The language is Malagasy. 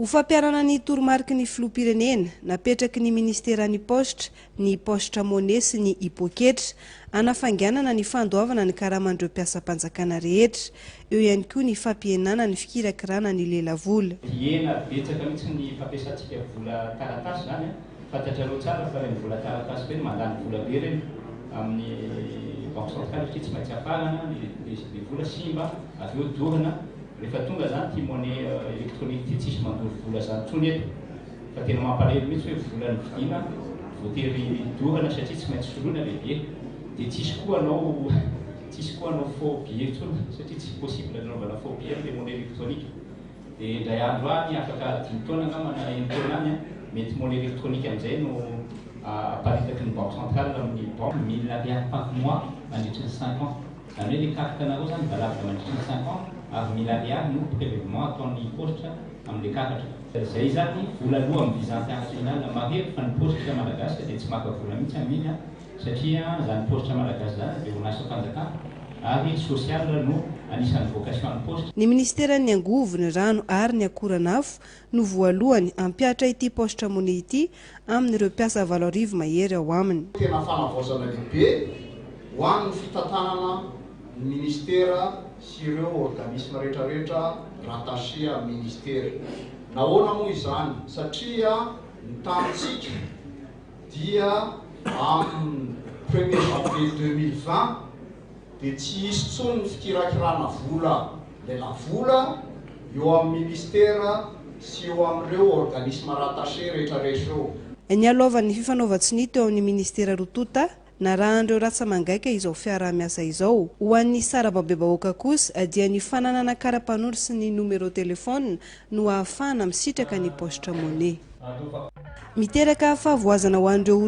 Ho fampiarana ny toromarika ny filoham-pirenena napetraky ny ministeran'ny postra, ny postra monnaie sy ny hipoketra anafanganana ny fandoavana ny karaman'ireo mpiasa-panjakana rehetra. Eo ihany koa ny fampihenana ny fikirakirana ny lela-vola. Hena betsaka mihitsy ny fampiasantsika vola taratasy zany fantatrareo tsara fa ny vola taratasy be mandany vola be reny amin'ny banque centrale tsy maintsy afarana ny vola simba avy eo dorana. Rehefa tonga zany ty monnaie électronique ty tsisy mandory vola zany tsony eto fa tena mampalahelo mihitsy hoe vola ny vidiana voatery dorana satria tsy maintsy soloina lehibe dia tsisy koa anao faux billet tsony satria tsy possible anaovana faux billet amin'ny monnaie électronique. Dia indray andro any afaka 5 taona angambana taona any mety monnaie électronique amin'izay no aparitaky ny banque centrale amin'ny banque 1000 ariary par mois mandritry ny 5 ans. Zany hoe le carte anareo zany valable mandritry ny 5 ans ary 1000 ariary no prélèvement ataon'ny postra amin'ny karatra. Zay zany vola aloha amin'ny visa international mahery fa ny postra malagasy dia tsy maka vola mihitsy amin'iny satria zany postra malagasy zany dia orinasa fanjakana ary social no anisan'ny vocation ny postra. Ny ministeran'ny angovo, ny rano ary ny akoranafo no voalohany ampiatra ity postra monnaie ity amin'ireo mpiasa valorivo mahery ao aminy. Tena fanavaozana lehibe ho an'ny fitantanana ny ministera sy ireo organisme rehetrarehetra rattaché amin'ny ministera. Nahoana moa izany? Satria ny tanitsika dia amin'ny 1er janvier 2020 dia tsy hisy tsony ny fikirakirana vola lela vola eo amin'ny ministera sy eo amin'ireo organisme rattaché rehetrarehetra eo. Ny alaovan'ny fifanaovan-tsinita teo amin'ny ministera rotota narahan'ireo ratsamangaika izao fiaraha-miasa izao. Ho an'ny sarababem-bahoaka kosa dia ny fananana kara-panondro sy ny numero telefônina no ahafahana misitraka ny postra monnaie. Miteraka fahavoazana ho an'ireo